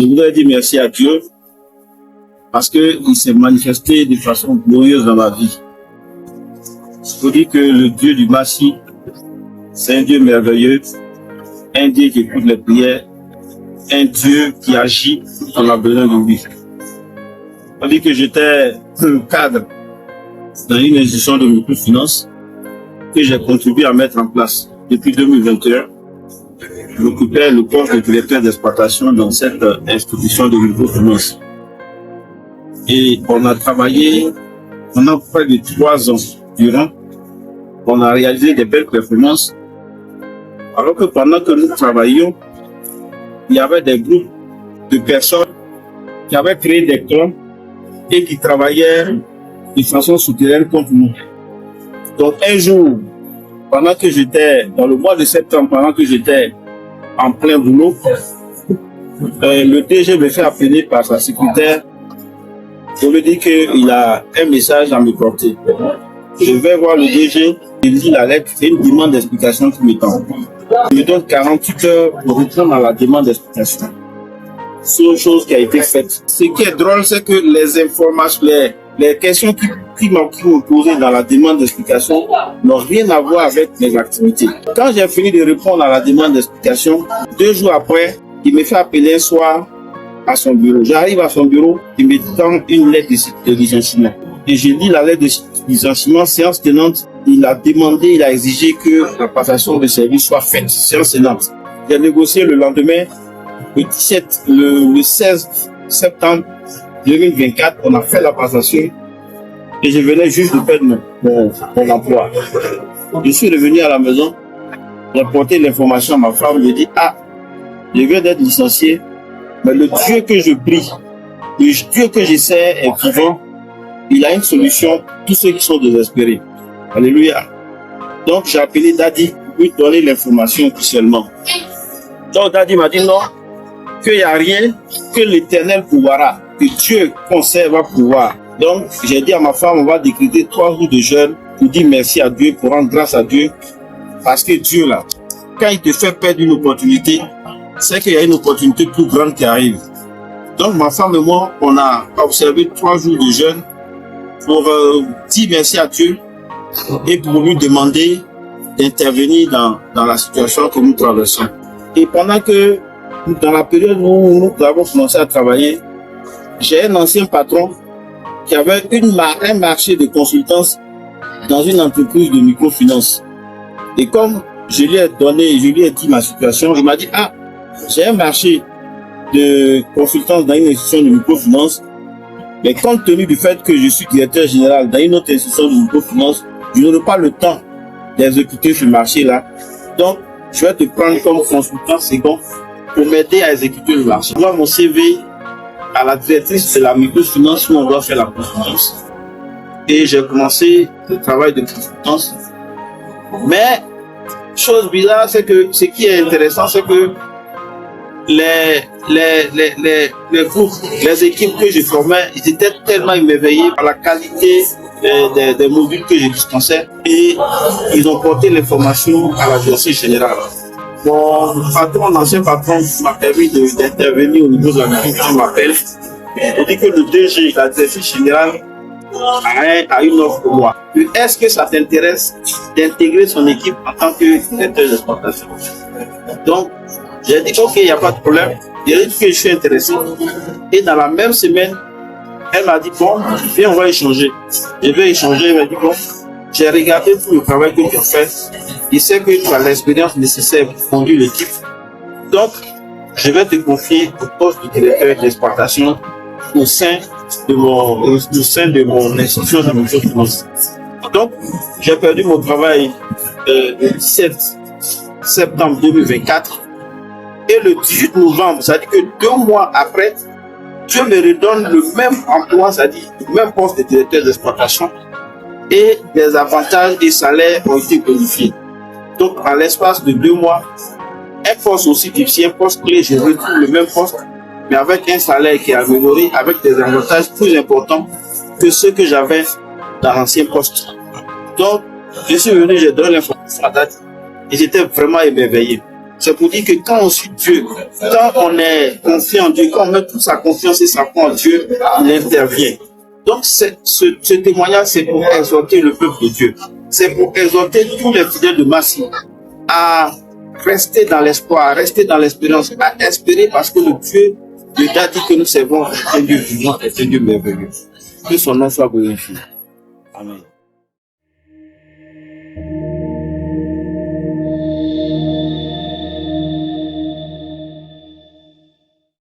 Je voudrais dire merci à Dieu parce qu'il s'est manifesté de façon glorieuse dans ma vie. Je vous dis que le Dieu du Massi, c'est un Dieu merveilleux, un Dieu qui écoute les prières, un Dieu qui agit quand on a besoin de lui. On dit que j'étais un cadre dans une institution de microfinance que j'ai contribué à mettre en place depuis 2021. J'occupais le poste de directeur d'exploitation dans cette institution de microfinance. Et on a travaillé pendant près de 3 ans durant. On a réalisé des belles performances. Alors que pendant que nous travaillions, il y avait des groupes de personnes qui avaient créé des clans et qui travaillaient de façon souterraine contre nous. Donc un jour, pendant que j'étais, dans le mois de septembre, pendant que j'étais en plein boulot, le DG me fait appeler par sa secrétaire pour me dire qu'il a un message à me porter. Je vais voir le DG, il lit la lettre, c'est une demande d'explication qui me tend. Il me donne 48 heures pour répondre à la demande d'explication. C'est une chose qui a été faite. Ce qui est drôle, c'est que les informations, les questions qui m'ont posées dans la demande d'explication n'ont rien à voir avec mes activités. Quand j'ai fini de répondre à la demande d'explication, 2 jours après, il me fait appeler un soir à son bureau. J'arrive à son bureau, il me tend une lettre de licenciement. Et je lis la lettre de licenciement, séance tenante. Il a demandé, il a exigé que la passation de service soit faite, séance tenante. J'ai négocié le lendemain, le 16 septembre 2024, on a fait la passation et je venais juste de perdre mon emploi. Je suis revenu à la maison, j'ai porté l'information à ma femme, je lui ai dit, je viens d'être licencié, mais le Dieu que je prie, le Dieu que j'essaie est vivant, il a une solution pour tous ceux qui sont désespérés. Alléluia. Donc j'ai appelé Daddy pour lui donner l'information officiellement. Donc Daddy m'a dit non, qu'il n'y a rien, que l'Éternel pourra, que Dieu conserve va pouvoir. Donc j'ai dit à ma femme, on va décréter 3 jours de jeûne pour dire merci à Dieu, pour rendre grâce à Dieu. Parce que Dieu là, quand il te fait perdre une opportunité, c'est qu'il y a une opportunité plus grande qui arrive. Donc ma femme et moi, on a observé 3 jours de jeûne pour dire merci à Dieu et pour lui demander d'intervenir dans la situation que nous traversons. Et pendant que, dans la période où nous avons commencé à travailler, j'ai un ancien patron qui avait un marché de consultance dans une entreprise de microfinance. Et comme je lui ai dit ma situation, il m'a dit, j'ai un marché de consultance dans une institution de microfinance, mais compte tenu du fait que je suis directeur général dans une autre institution de microfinance, je n'aurai pas le temps d'exécuter ce marché-là. Donc, je vais te prendre comme consultant second pour m'aider à exécuter le marché. Je dois mon CV à la directrice de la microfinance où on doit faire la consultance. Et j'ai commencé le travail de consultance. Mais, chose bizarre, c'est que ce qui est intéressant, c'est que les groupes, les équipes que je formais, ils étaient tellement émerveillés par la qualité des modules que je dispensais et ils ont porté l'information à la directrice générale. Mon ancien patron m'a permis d'intervenir au niveau de la direction, il m'appelle. Il dit que le DG, la directrice générale, a une offre pour moi. Est-ce que ça t'intéresse d'intégrer son équipe en tant que directeur d'exploitation? Donc, j'ai dit ok, il n'y a pas de problème. J'ai dit que je suis intéressé. Et dans la même semaine, elle m'a dit bon, viens, on va échanger. Je vais échanger. Elle m'a dit bon, j'ai regardé tout le travail que tu as fait. Je sais que tu as l'expérience nécessaire pour conduire l'équipe. Donc, je vais te confier au poste de directeur d'exploitation au sein de mon institution de microfinance. Donc, j'ai perdu mon travail le 17 septembre 2024. Et le 18 novembre, c'est-à-dire que 2 mois après, Dieu me redonne le même emploi, c'est-à-dire le même poste de directeur d'exploitation, et les avantages et salaires ont été bonifiés. Donc, en l'espace de 2 mois, un poste aussi difficile, un poste clé, je retrouve le même poste, mais avec un salaire qui est amélioré, avec des avantages plus importants que ceux que j'avais dans l'ancien poste. Donc, je suis venu, j'ai donné l'information à date, et j'étais vraiment émerveillé. C'est pour dire que quand on suit Dieu, quand on est confiant en Dieu, quand on met toute sa confiance et sa foi en Dieu, il intervient. Donc ce témoignage, c'est pour exhorter le peuple de Dieu. C'est pour exhorter tous les fidèles de Massy à rester dans l'espoir, à rester dans l'espérance, à espérer parce que le Dieu a dit que nous servons est un Dieu vivant, est un Dieu merveilleux. Que son nom soit glorifié. Amen.